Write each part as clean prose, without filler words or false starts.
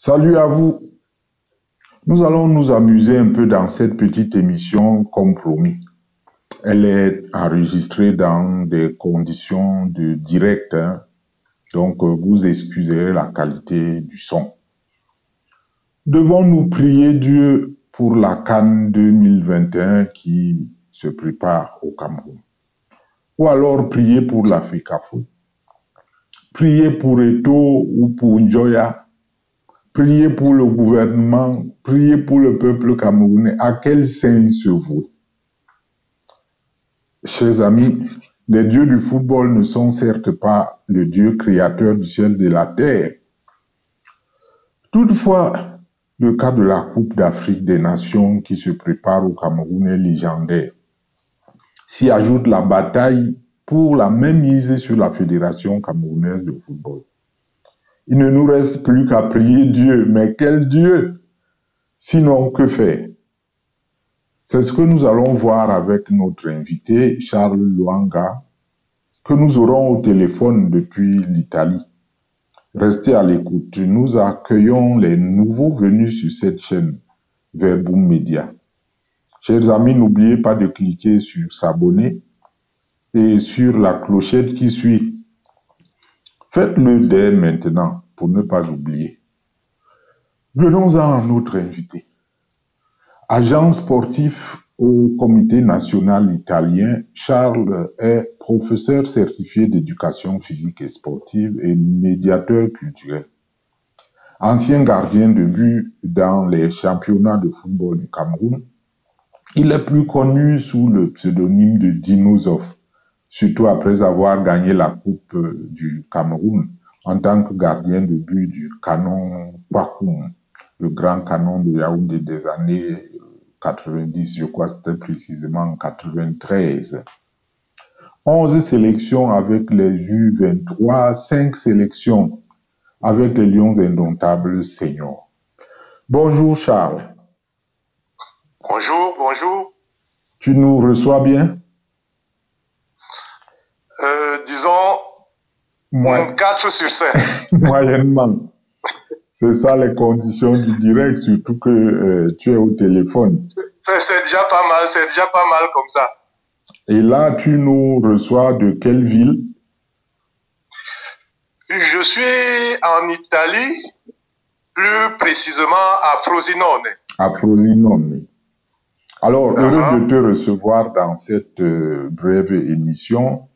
Salut à vous. Nous allons nous amuser un peu dans cette petite émission comme promis. Elle est enregistrée dans des conditions de direct, hein. Donc vous excuserez la qualité du son. Devons-nous prier Dieu pour la CAN 2021 qui se prépare au Cameroun? Ou alors prier pour l'Africafoot? Prier pour Eto'o ou pour Njoya? Prier pour le gouvernement, prier pour le peuple camerounais. À quel saint se vouer? Chers amis, les dieux du football ne sont certes pas le Dieu créateur du ciel et de la terre. Toutefois, le cas de la Coupe d'Afrique des Nations qui se prépare au Cameroun est légendaire. S'y ajoute la bataille pour la mainmise sur la Fédération camerounaise de football. Il ne nous reste plus qu'à prier Dieu. Mais quel Dieu? Sinon, que faire? C'est ce que nous allons voir avec notre invité, Charles Lwanga, que nous aurons au téléphone depuis l'Italie. Restez à l'écoute. Nous accueillons les nouveaux venus sur cette chaîne, Verbum Media. Chers amis, n'oubliez pas de cliquer sur s'abonner et sur la clochette qui suit. Faites-le dès maintenant pour ne pas oublier. Venons-en à notre invité. Agent sportif au Comité national italien, Charles est professeur certifié d'éducation physique et sportive et médiateur culturel. Ancien gardien de but dans les championnats de football du Cameroun, il est plus connu sous le pseudonyme de Dinozof, surtout après avoir gagné la Coupe du Cameroun en tant que gardien de but du canon Pakoum, le grand canon de Yaoundé des années 90, je crois que c'était précisément en 93. 11 sélections avec les U23, 5 sélections avec les Lions indomptables seniors. Bonjour Charles. Bonjour, bonjour. Tu nous reçois bien? Disons 4 sur 5. Moyennement. C'est ça les conditions du direct, surtout que tu es au téléphone. C'est déjà pas mal comme ça. Et là, tu nous reçois de quelle ville? Je suis en Italie, plus précisément à Frosinone. À Frosinone. Alors, heureux de te recevoir dans cette brève émission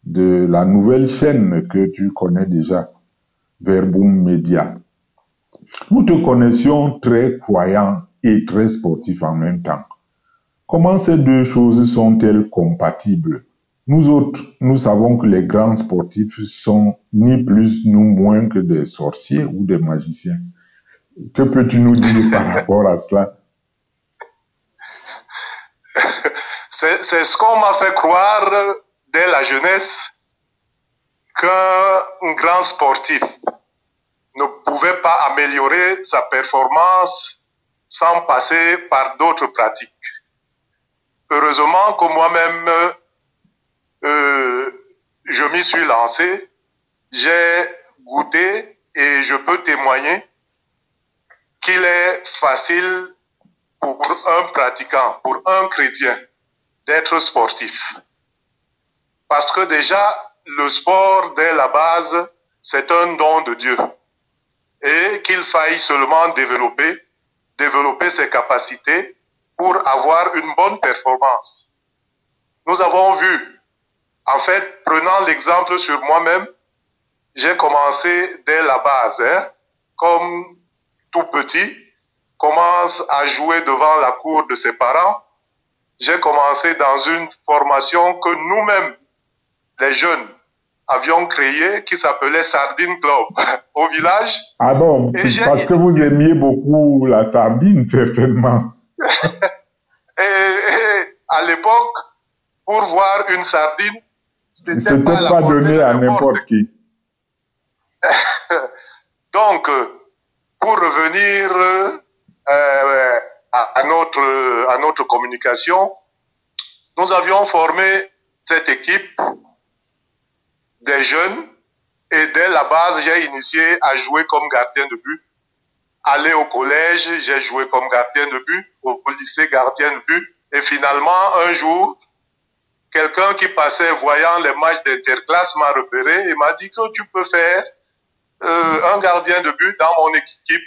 de la nouvelle chaîne que tu connais déjà, Verbum Media. Nous te connaissions très croyant et très sportif en même temps. Comment ces deux choses sont-elles compatibles? Nous autres, nous savons que les grands sportifs sont ni plus ni moins que des sorciers ou des magiciens. Que peux-tu nous dire par rapport à cela? C'est ce qu'on m'a fait croire dès la jeunesse, qu'un grand sportif ne pouvait pas améliorer sa performance sans passer par d'autres pratiques. Heureusement que moi-même, je m'y suis lancé, j'ai goûté et je peux témoigner qu'il est facile pour un pratiquant, pour un chrétien, d'être sportif. Parce que déjà, le sport, dès la base, c'est un don de Dieu. Et qu'il faille seulement développer ses capacités pour avoir une bonne performance. Nous avons vu, en fait, prenant l'exemple sur moi-même, j'ai commencé dès la base, comme tout petit, commence à jouer devant la cour de ses parents. J'ai commencé dans une formation que nous-mêmes, les jeunes, avions créée, qui s'appelait Sardine Club, au village. Ah bon, parce que vous aimiez beaucoup la sardine, certainement. Et à l'époque, pour voir une sardine, c'était pas donné à n'importe qui. Donc, pour revenir à notre communication, nous avions formé cette équipe des jeunes et dès la base, j'ai initié à jouer comme gardien de but. aller au collège, j'ai joué comme gardien de but, au lycée gardien de but. Et finalement, un jour, quelqu'un qui passait voyant les matchs d'interclasse m'a repéré et m'a dit que tu peux faire un gardien de but dans mon équipe.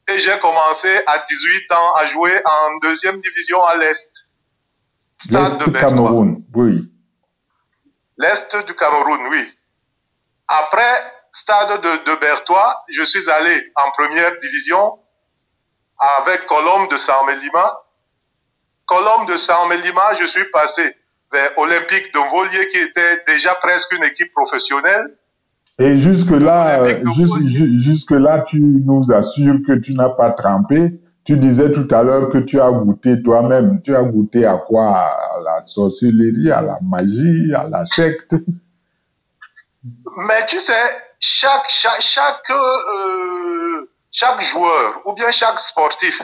Et j'ai commencé à 18 ans à jouer en deuxième division à l'Est. Stade de Cameroun, oui. L'Est du Cameroun, oui. Après Stade de Bertois, je suis allé en première division avec Colombe de Saint-Mélima. Colombe de Saint-Mélima, je suis passé vers Olympique de Volier qui était déjà presque une équipe professionnelle. Et jusque-là, tu nous assures que tu n'as pas trempé. Tu disais tout à l'heure que tu as goûté toi-même. Tu as goûté à quoi? À la sorcellerie, à la magie, à la secte? Mais tu sais, chaque joueur ou bien chaque sportif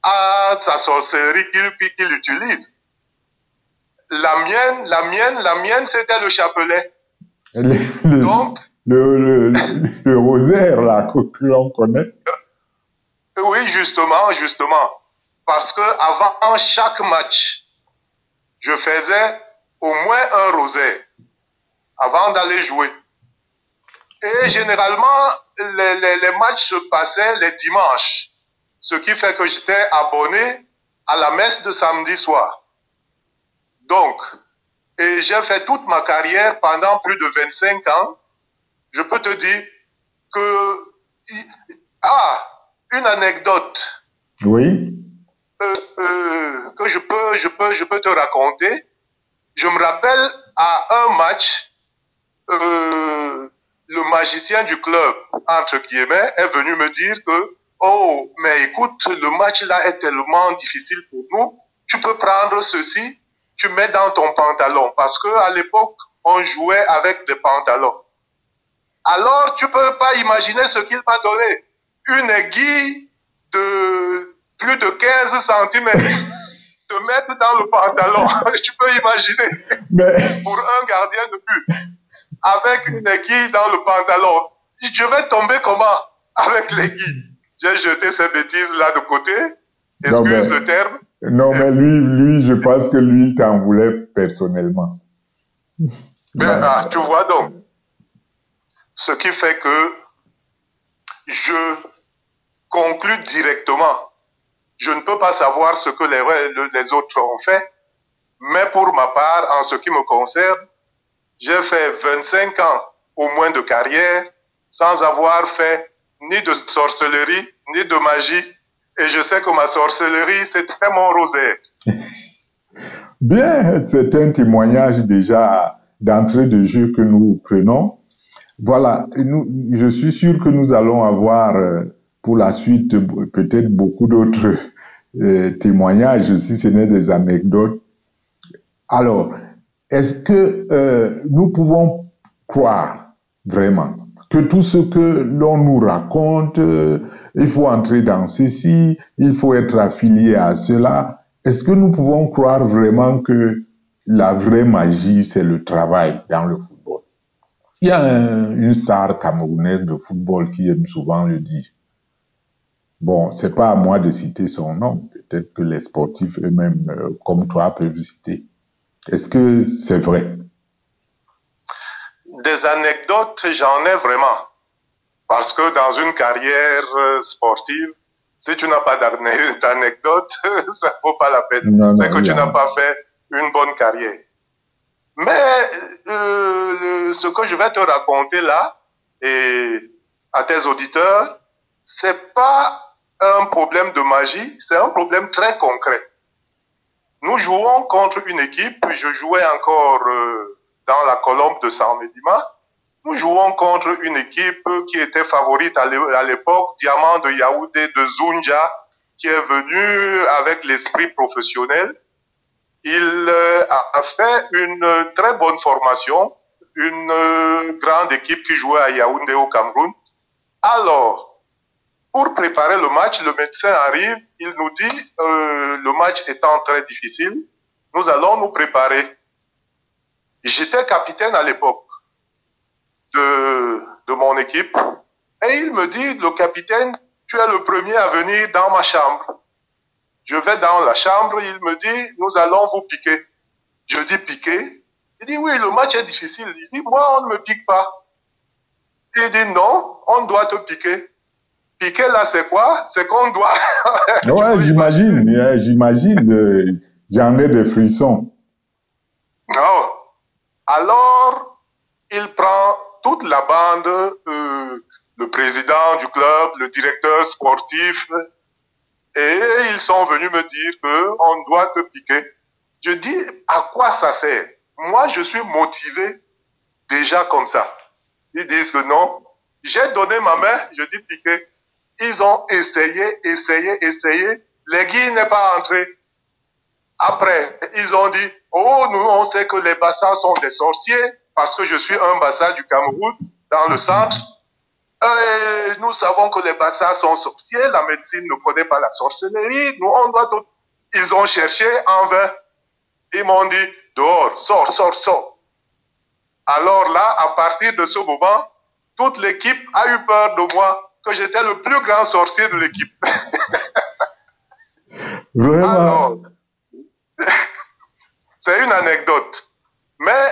a sa sorcellerie qu'il utilise. La mienne, c'était le chapelet. Donc, le rosaire, là, que l'on connaît. Oui, justement. Parce que avant chaque match, je faisais au moins un rosaire avant d'aller jouer. Et généralement, les matchs se passaient les dimanches. Ce qui fait que j'étais abonné à la messe de samedi soir. Donc, et j'ai fait toute ma carrière pendant plus de 25 ans. Je peux te dire que... une anecdote. Oui. Que je peux te raconter. Je me rappelle à un match, le magicien du club, entre guillemets, est venu me dire que, oh, mais écoute, le match là est tellement difficile pour nous, tu peux prendre ceci, tu mets dans ton pantalon. Parce que à l'époque, on jouait avec des pantalons. Alors, tu peux pas imaginer ce qu'il m'a donné. Une aiguille de plus de 15 centimètres de mettre dans le pantalon. Tu peux imaginer. Mais... Pour un gardien de but, avec une aiguille dans le pantalon, je vais tomber comment? Avec l'aiguille. J'ai jeté ces bêtises-là de côté. Excuse le terme. Non, mais lui, je pense que lui, il t'en voulait personnellement. Ben, tu vois donc. Ce qui fait que je conclus directement. Je ne peux pas savoir ce que les autres ont fait, mais pour ma part, en ce qui me concerne, j'ai fait 25 ans au moins de carrière sans avoir fait ni de sorcellerie, ni de magie. Et je sais que ma sorcellerie, c'était mon rosaire. Bien, c'est un témoignage déjà d'entrée de jeu que nous prenons. Voilà, je suis sûr que nous allons avoir pour la suite peut-être beaucoup d'autres témoignages, si ce n'est des anecdotes. Alors, est-ce que nous pouvons croire vraiment que tout ce que l'on nous raconte, il faut entrer dans ceci, il faut être affilié à cela, est-ce que nous pouvons croire vraiment que la vraie magie, c'est le travail dans le football? Il y a une star camerounaise de football qui aime souvent le dire. Bon, c'est pas à moi de citer son nom. Peut-être que les sportifs eux-mêmes, comme toi, peuvent citer. Est-ce que c'est vrai? Des anecdotes, j'en ai vraiment. Parce que dans une carrière sportive, si tu n'as pas d'anecdote, ça ne vaut pas la peine. C'est que tu n'as pas fait une bonne carrière. Mais ce que je vais te raconter là, et à tes auditeurs, c'est pas un problème de magie, c'est un problème très concret. Nous jouons contre une équipe, je jouais encore dans la Colombe de Saint-Mélima, nous jouons contre une équipe qui était favorite à l'époque, Diamant de Yaoundé de Zunja, qui est venu avec l'esprit professionnel. Il a fait une très bonne formation, une grande équipe qui jouait à Yaoundé au Cameroun. Alors, pour préparer le match, le médecin arrive, il nous dit, le match étant très difficile, nous allons nous préparer. J'étais capitaine à l'époque de mon équipe et il me dit, le capitaine, tu es le premier à venir dans ma chambre. Je vais dans la chambre, il me dit, nous allons vous piquer. Je dis piquer. Il dit, oui, le match est difficile. Je dis, moi, on ne me pique pas. Il dit, non, on doit te piquer. Piquer, là, c'est quoi? C'est qu'on doit... Ouais, j'imagine, j'en ai des frissons. Non. Alors, il prend toute la bande, le président du club, le directeur sportif, et ils sont venus me dire qu'on doit te piquer. Je dis, à quoi ça sert? Moi, je suis motivé déjà comme ça. Ils disent que non. J'ai donné ma main, je dis piquer. Ils ont essayé. L'aiguille n'est pas entrée. Après, ils ont dit, oh, nous, on sait que les Bassas sont des sorciers, parce que je suis un Bassa du Cameroun, dans le centre. Et nous savons que les Bassas sont sorciers, la médecine ne connaît pas la sorcellerie, nous, on doit tout... Ils ont cherché en vain. Ils m'ont dit, dehors, sors. Alors là, à partir de ce moment, toute l'équipe a eu peur de moi, que j'étais le plus grand sorcier de l'équipe. Vraiment? Alors, c'est une anecdote. Mais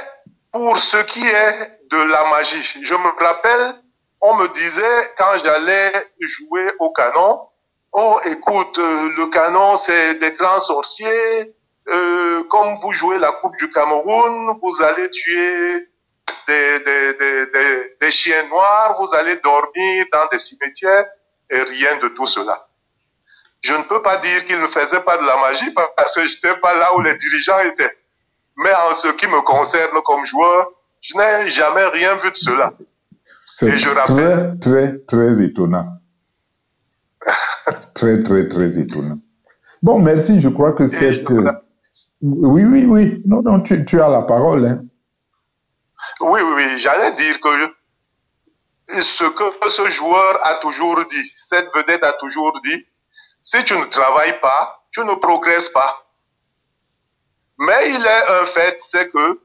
pour ce qui est de la magie, je me rappelle, on me disait quand j'allais jouer au canon, oh écoute, le canon c'est des grands sorciers, comme vous jouez la Coupe du Cameroun, vous allez tuer des chiens noirs, vous allez dormir dans des cimetières, et rien de tout cela. Je ne peux pas dire qu'ils ne faisaient pas de la magie parce que je n'étais pas là où les dirigeants étaient. Mais en ce qui me concerne comme joueur, je n'ai jamais rien vu de cela. C'est très étonnant. très étonnant. Bon, merci. Je crois que cette... Oui. Non, tu as la parole. Hein. Oui. J'allais dire que ce que ce joueur a toujours dit, cette vedette a toujours dit, si tu ne travailles pas, tu ne progresses pas. Mais il est un fait, c'est que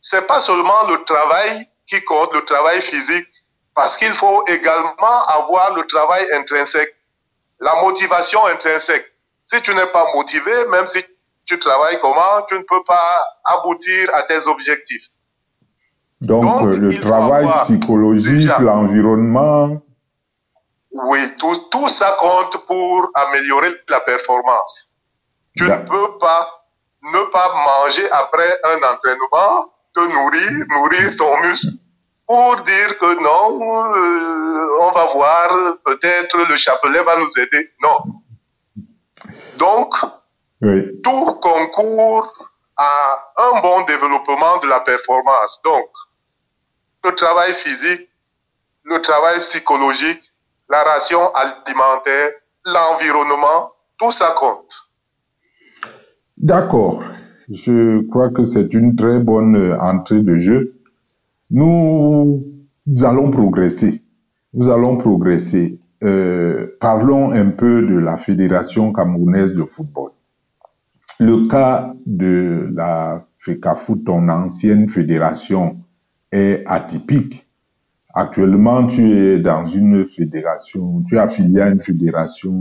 c'est pas seulement le travail qui compte, le travail physique, parce qu'il faut également avoir le travail intrinsèque, la motivation intrinsèque. Si tu n'es pas motivé, même si tu travailles comment, tu ne peux pas aboutir à tes objectifs. Donc le travail psychologique, l'environnement... Oui, tout ça compte pour améliorer la performance. Tu ne peux pas ne pas manger après un entraînement, te nourrir ton muscle, pour dire que non, on va voir, peut-être le chapelet va nous aider. Non. Donc, tout concourt à un bon développement de la performance. Donc, le travail physique, le travail psychologique, la ration alimentaire, l'environnement, tout ça compte. D'accord. Je crois que c'est une très bonne entrée de jeu. Nous allons progresser. Parlons un peu de la Fédération camerounaise de football. Le cas de la FECAFOOT, ton ancienne fédération, est atypique. Actuellement, tu es dans une fédération, tu es affilié à une fédération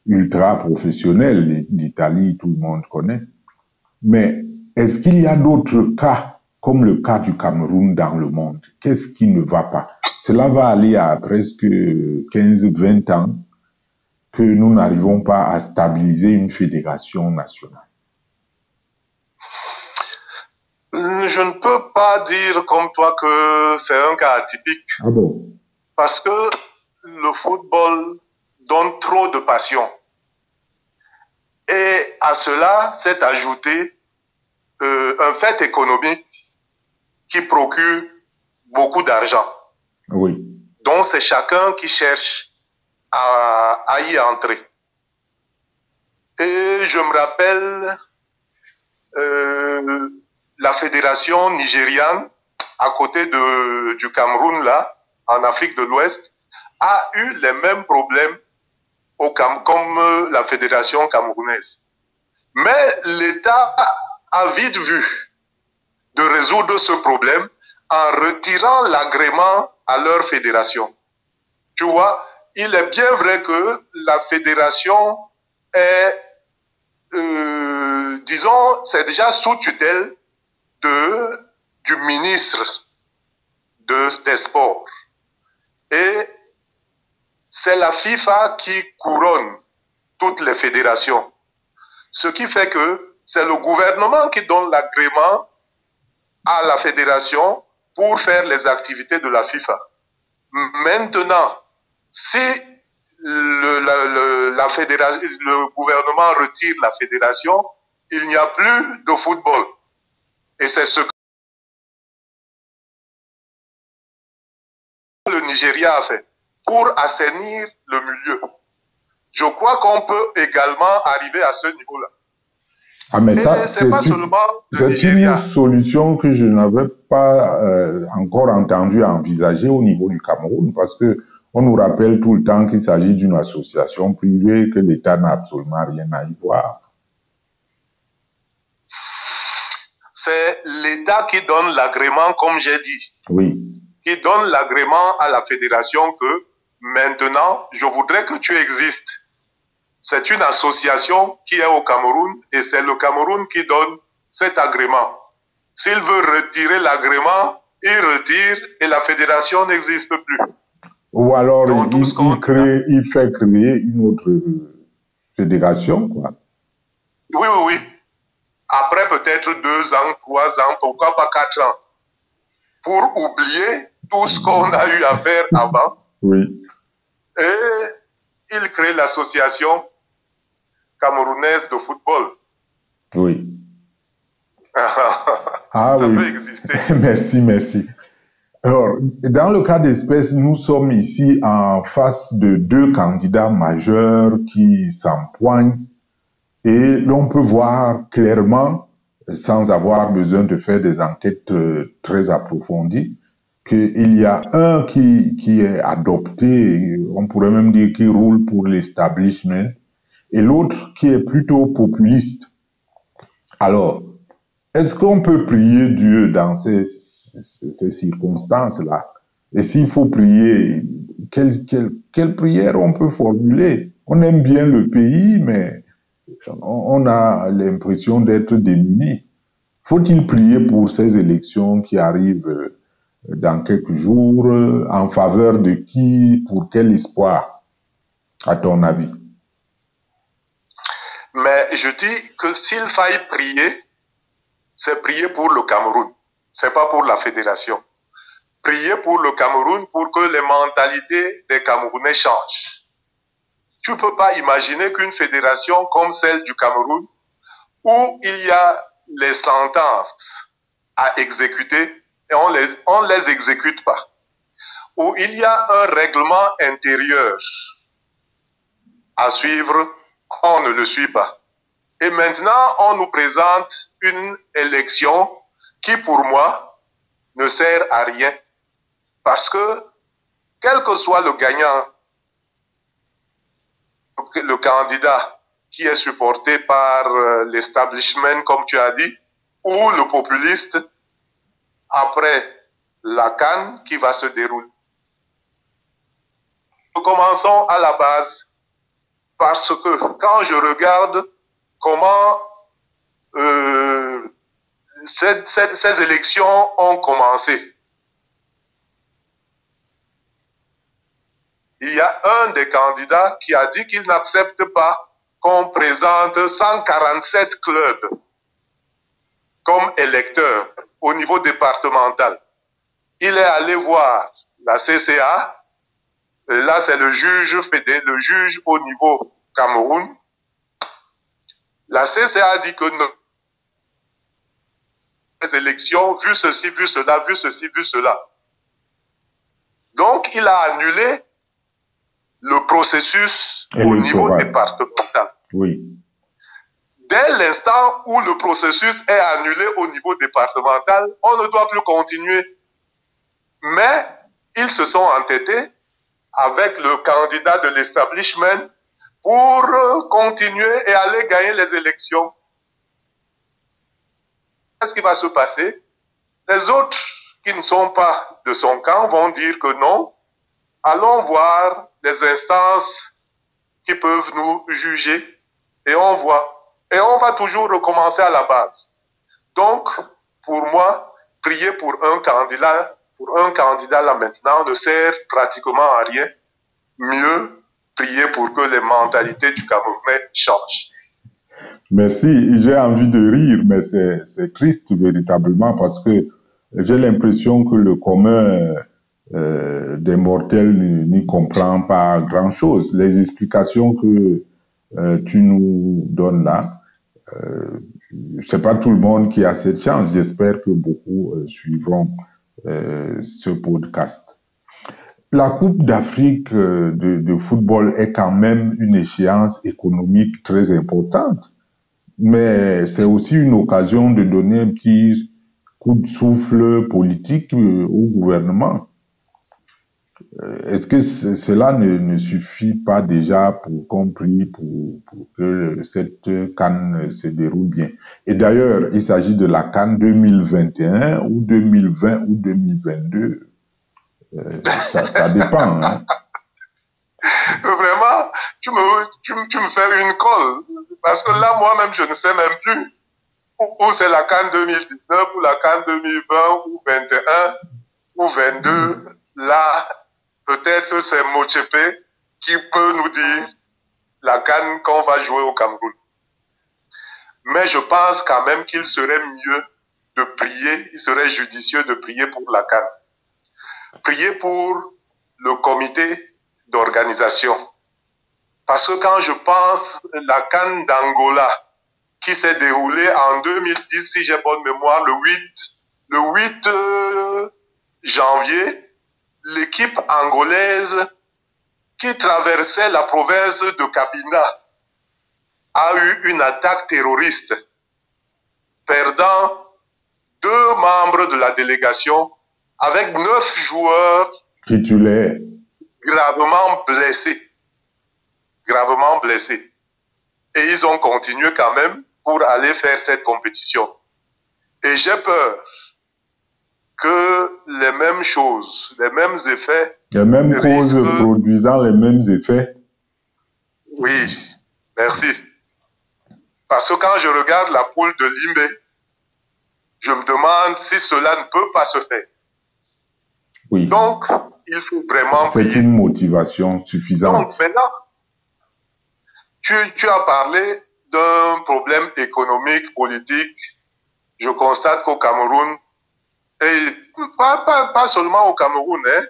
ultra professionnelle d'Italie, tout le monde connaît. Mais est-ce qu'il y a d'autres cas, comme le cas du Cameroun dans le monde? Qu'est-ce qui ne va pas? Cela va aller à presque 15-20 ans que nous n'arrivons pas à stabiliser une fédération nationale. Je ne peux pas dire comme toi que c'est un cas atypique. Ah bon? Parce que le football donne trop de passion. Et à cela s'est ajouté un fait économique qui procure beaucoup d'argent. Oui. Donc c'est chacun qui cherche à y entrer. Et je me rappelle la fédération nigériane à côté du Cameroun là, en Afrique de l'Ouest, a eu les mêmes problèmes comme la fédération camerounaise. Mais l'État a vite vu de résoudre ce problème en retirant l'agrément à leur fédération. Tu vois, il est bien vrai que la fédération est, disons, c'est déjà sous tutelle du ministre des Sports. Et c'est la FIFA qui couronne toutes les fédérations. Ce qui fait que c'est le gouvernement qui donne l'agrément à la fédération pour faire les activités de la FIFA. Maintenant, si le gouvernement retire la fédération, il n'y a plus de football. Et c'est ce que le Nigeria a fait pour assainir le milieu. Je crois qu'on peut également arriver à ce niveau-là. Ah, mais ça, c'est une solution que je n'avais pas encore entendu envisager au niveau du Cameroun, parce que on nous rappelle tout le temps qu'il s'agit d'une association privée, que l'État n'a absolument rien à y voir. C'est l'État qui donne l'agrément, comme j'ai dit. Oui. Qui donne l'agrément à la fédération que maintenant, je voudrais que tu existes. C'est une association qui est au Cameroun et c'est le Cameroun qui donne cet agrément. S'il veut retirer l'agrément, il retire et la fédération n'existe plus. Ou alors il fait créer une autre fédération, quoi. Oui, oui, oui. Après peut-être 2 ans, 3 ans, pourquoi pas 4 ans. Pour oublier tout ce qu'on a eu à faire avant. Oui. Et il crée l'association camerounaise de football. Oui. Ça peut exister. Merci, merci. Alors, dans le cas d'espèce, nous sommes ici en face de 2 candidats majeurs qui s'empoignent et l'on peut voir clairement, sans avoir besoin de faire des enquêtes très approfondies, qu'il y a un qui est adopté, on pourrait même dire qui roule pour l'establishment, et l'autre qui est plutôt populiste. Alors, est-ce qu'on peut prier Dieu dans ces circonstances-là? Et s'il faut prier, quelle prière on peut formuler? On aime bien le pays, mais on a l'impression d'être démunis. Faut-il prier pour ces élections qui arrivent dans quelques jours? En faveur de qui? Pour quel espoir, à ton avis? Mais je dis que s'il faille prier, c'est prier pour le Cameroun. C'est pas pour la fédération. Prier pour le Cameroun pour que les mentalités des Camerounais changent. Tu peux pas imaginer qu'une fédération comme celle du Cameroun, où il y a les sentences à exécuter et on les exécute pas. Où il y a un règlement intérieur à suivre, on ne le suit pas. Et maintenant, on nous présente une élection qui, pour moi, ne sert à rien. Parce que, quel que soit le gagnant, le candidat qui est supporté par l'establishment, comme tu as dit, ou le populiste, après la CAN qui va se dérouler. Nous commençons à la base, parce que quand je regarde comment ces élections ont commencé, il y a un des candidats qui a dit qu'il n'accepte pas qu'on présente 147 clubs comme électeurs au niveau départemental. Il est allé voir la CCA, et là c'est le juge au niveau Cameroun. La CCA a dit que non. Les élections, vu ceci, vu cela, vu ceci, vu cela. Donc il a annulé le processus au niveau départemental. Oui. Dès l'instant où le processus est annulé au niveau départemental, on ne doit plus continuer. Mais ils se sont entêtés avec le candidat de l'establishment pour continuer et aller gagner les élections. Qu'est-ce qui va se passer? Les autres qui ne sont pas de son camp vont dire que non, allons voir les instances qui peuvent nous juger et on voit. Et on va toujours recommencer à la base. Donc, pour moi, prier pour un candidat là maintenant ne sert pratiquement à rien. Mieux prier pour que les mentalités du Camerounais changent. Merci. J'ai envie de rire, mais c'est triste véritablement parce que j'ai l'impression que le commun des mortels n'y comprend pas grand-chose. Les explications que tu nous donnes là, c'est pas tout le monde qui a cette chance. J'espère que beaucoup suivront ce podcast. La Coupe d'Afrique de football est quand même une échéance économique très importante, mais c'est aussi une occasion de donner un petit coup de souffle politique au gouvernement. Est-ce que cela ne suffit pas déjà pour qu'on prie pour que cette CAN se déroule bien? Et d'ailleurs, il s'agit de la CAN 2021 ou 2020 ou 2022. Ça dépend. Hein. Vraiment, tu me fais une colle. Parce que là, moi-même, je ne sais même plus où c'est la CAN 2019 ou la CAN 2020 ou 21 ou 22. Là, peut-être c'est Mochepe qui peut nous dire la CAN qu'on va jouer au Cameroun. Mais je pense quand même qu'il serait mieux de prier, il serait judicieux de prier pour la CAN. Prier pour le comité d'organisation. Parce que quand je pense la CAN d'Angola qui s'est déroulée en 2010, si j'ai bonne mémoire, le 8 janvier, l'équipe angolaise qui traversait la province de Cabinda a eu une attaque terroriste, perdant 2 membres de la délégation avec 9 joueurs titulaires gravement blessés. Et ils ont continué quand même pour aller faire cette compétition. Et j'ai peur que les mêmes choses, les mêmes effets... Les mêmes causes produisant les mêmes effets. Oui, merci. Parce que quand je regarde la poule de Limbe, je me demande si cela ne peut pas se faire. Oui. Donc, il faut vraiment prier. C'est une motivation suffisante. Donc, maintenant, tu as parlé d'un problème économique, politique. Je constate qu'au Cameroun, et pas seulement au Cameroun, hein,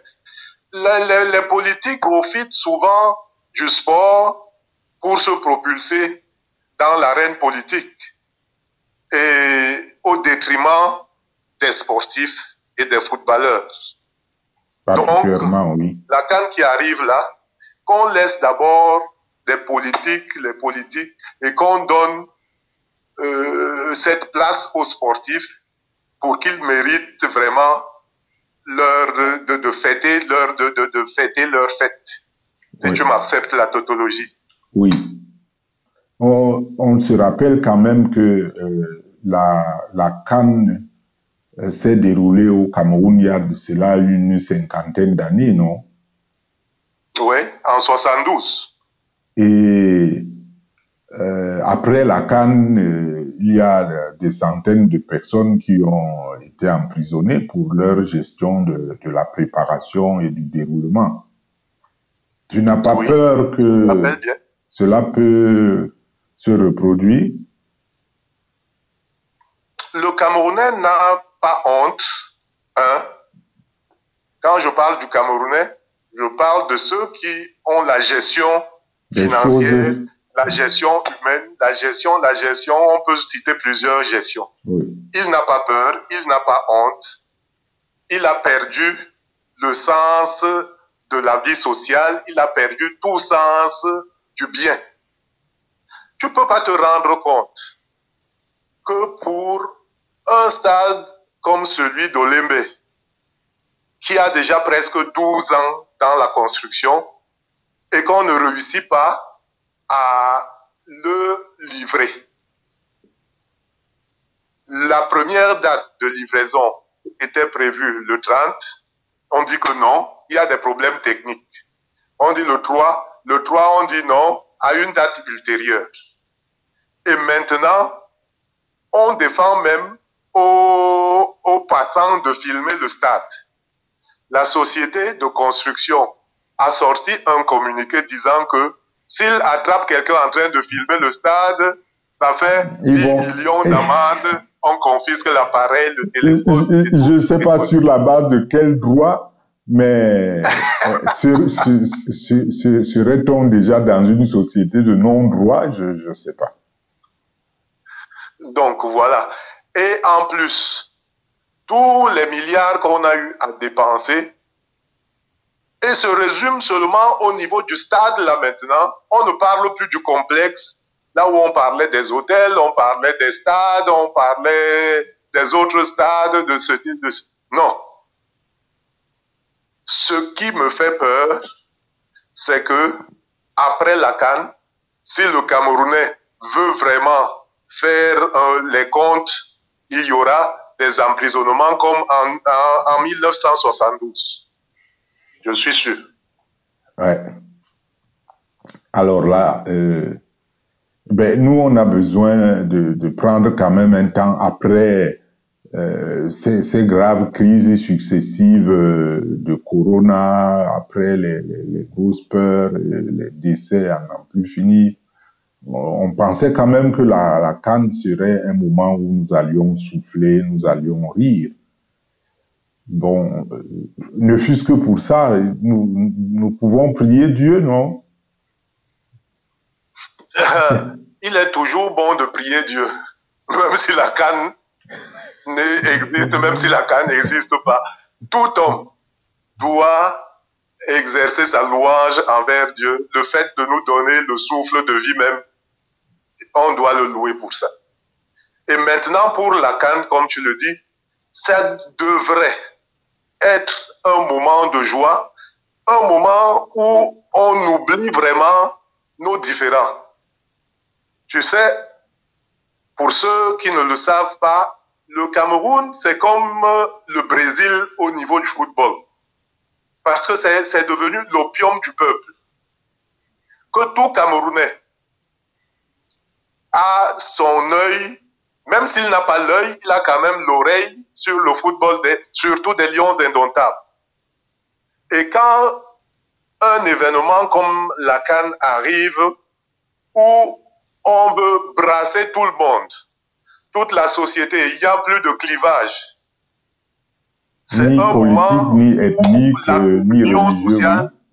les politiques profitent souvent du sport pour se propulser dans l'arène politique et au détriment des sportifs et des footballeurs. Donc, oui. La CAN qui arrive là, qu'on laisse d'abord les politiques, et qu'on donne cette place aux sportifs pour qu'ils méritent vraiment de fêter leur fête. Si tu m'acceptes la tautologie. Oui. On se rappelle quand même que la CAN s'est déroulée au Cameroun il y a de cela une 50aine d'années, non? Oui, en 72. Et après la CAN, il y a des centaines de personnes qui ont été emprisonnées pour leur gestion de la préparation et du déroulement. Tu n'as pas peur que cela peut se reproduire? Le Camerounais n'a pas honte. Hein? Quand je parle du Camerounais, je parle de ceux qui ont la gestion financière, la gestion humaine, la gestion, on peut citer plusieurs gestions. Oui. Il n'a pas peur, il n'a pas honte. Il a perdu le sens de la vie sociale, il a perdu tout sens du bien. Tu peux pas te rendre compte que pour un stade comme celui d'Olembe, qui a déjà presque 12 ans dans la construction, et qu'on ne réussit pas à le livrer. La première date de livraison était prévue le 30. On dit que non, il y a des problèmes techniques. On dit le 3, on dit non, à une date ultérieure. Et maintenant, on défend même aux passants de filmer le stade. La société de construction a sorti un communiqué disant que s'il attrape quelqu'un en train de filmer le stade, ça fait 10 millions d'amendes, on confisque l'appareil, le téléphone. Je ne sais pas sur la base de quel droit, mais serait-on déjà dans une société de non-droit? Je ne sais pas. Donc voilà. Et en plus, tous les milliards qu'on a eu à dépenser et se résument seulement au niveau du stade là maintenant. On ne parle plus du complexe, là où on parlait des hôtels, on parlait des stades, on parlait des autres stades de ce type de... Non. Ce qui me fait peur, c'est que après la CAN, si le Camerounais veut vraiment faire les comptes, il y aura des emprisonnements comme en 1972. Je suis sûr. Ouais. Alors là, nous, on a besoin de prendre quand même un temps après ces graves crises successives de Corona, après les grosses peurs, les décès à n'en plus finir. On pensait quand même que la CAN serait un moment où nous allions souffler, nous allions rire. Bon, ne fût-ce que pour ça, nous pouvons prier Dieu, non? Il est toujours bon de prier Dieu, même si la CAN n'existe, même si la CAN n'existe pas. Tout homme doit exercer sa louange envers Dieu. Le fait de nous donner le souffle de vie même, on doit le louer pour ça. Et maintenant, pour la CAN, comme tu le dis, ça devrait être un moment de joie, un moment où on oublie vraiment nos différends. Tu sais, pour ceux qui ne le savent pas, le Cameroun, c'est comme le Brésil au niveau du football. Parce que c'est devenu l'opium du peuple. Que tout Camerounais a son œil, même s'il n'a pas l'œil, il a quand même l'oreille sur le football, surtout des Lions indomptables. Et quand un événement comme la CAN arrive, où on veut brasser tout le monde, toute la société, il n'y a plus de clivage. C'est ni un politique, moment ni ethnique, ni religieux.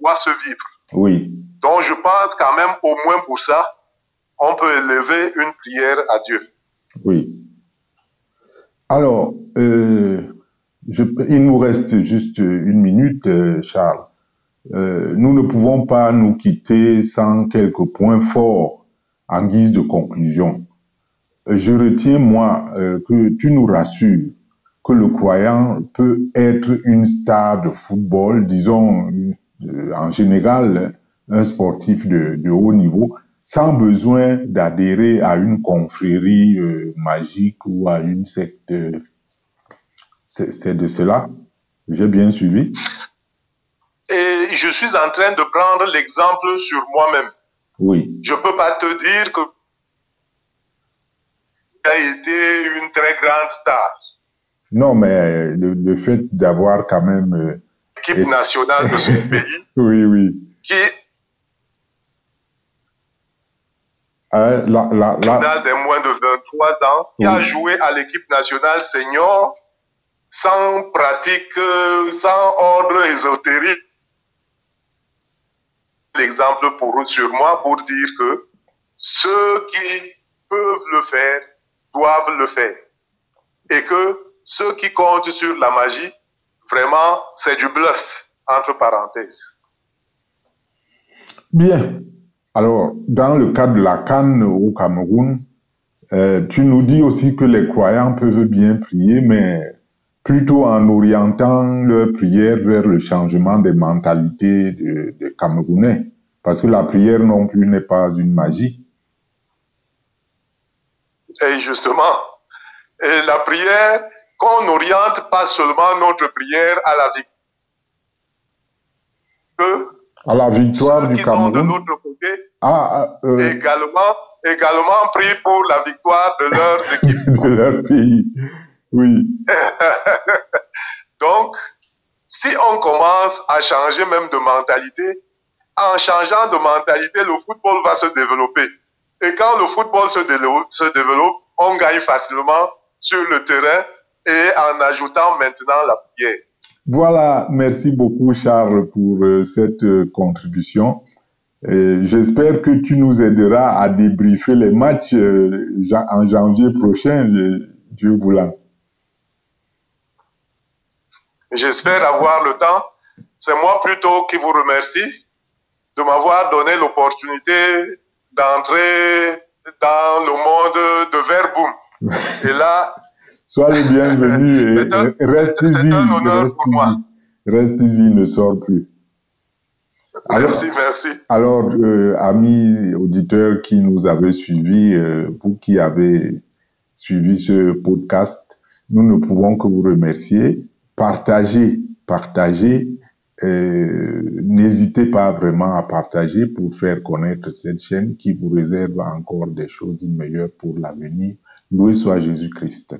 Doit se vivre. Oui. Donc je pense quand même au moins pour ça, on peut élever une prière à Dieu. Oui. Alors, il nous reste juste une minute, Charles. Nous ne pouvons pas nous quitter sans quelques points forts en guise de conclusion. Je retiens, moi, que tu nous rassures que le croyant peut être une star de football, disons, en général, un sportif de haut niveau, sans besoin d'adhérer à une confrérie magique ou à une secte. C'est de cela? J'ai bien suivi? Et je suis en train de prendre l'exemple sur moi-même. Oui. Je peux pas te dire que tu as été une très grande star. Non, mais le fait d'avoir quand même... L'équipe nationale de ce pays. Oui, oui. Qui nationale des moins de 23 ans, qui a joué à l'équipe nationale senior sans pratique, sans ordre ésotérique. L'exemple sur moi pour dire que ceux qui peuvent le faire doivent le faire. Et que ceux qui comptent sur la magie, vraiment, c'est du bluff, entre parenthèses. Bien. Alors, dans le cas de la CAN au Cameroun, tu nous dis aussi que les croyants peuvent bien prier, mais plutôt en orientant leur prière vers le changement des mentalités des Camerounais. Parce que la prière non plus n'est pas une magie. Et justement, et la prière, qu'on n'oriente pas seulement notre prière à la victoire. que à la victoire ceux du qui sont de Cameroun. l'autre côté également prient pour la victoire de leurs équipes. De leur pays, oui. Donc, si on commence à changer même de mentalité, en changeant de mentalité, le football va se développer. Et quand le football se développe, on gagne facilement sur le terrain et en ajoutant maintenant la prière. Voilà, merci beaucoup Charles pour cette contribution. J'espère que tu nous aideras à débriefer les matchs en janvier prochain, Dieu voulant. J'espère avoir le temps. C'est moi plutôt qui vous remercie de m'avoir donné l'opportunité d'entrer dans le monde de Verboom. Et là, sois le bienvenu et reste-y, ne sors plus. Merci. Alors, amis auditeurs qui nous avez suivis, vous qui avez suivi ce podcast, nous ne pouvons que vous remercier. Partagez. N'hésitez pas vraiment à partager pour faire connaître cette chaîne qui vous réserve encore des choses meilleures pour l'avenir. Loué soit Jésus-Christ.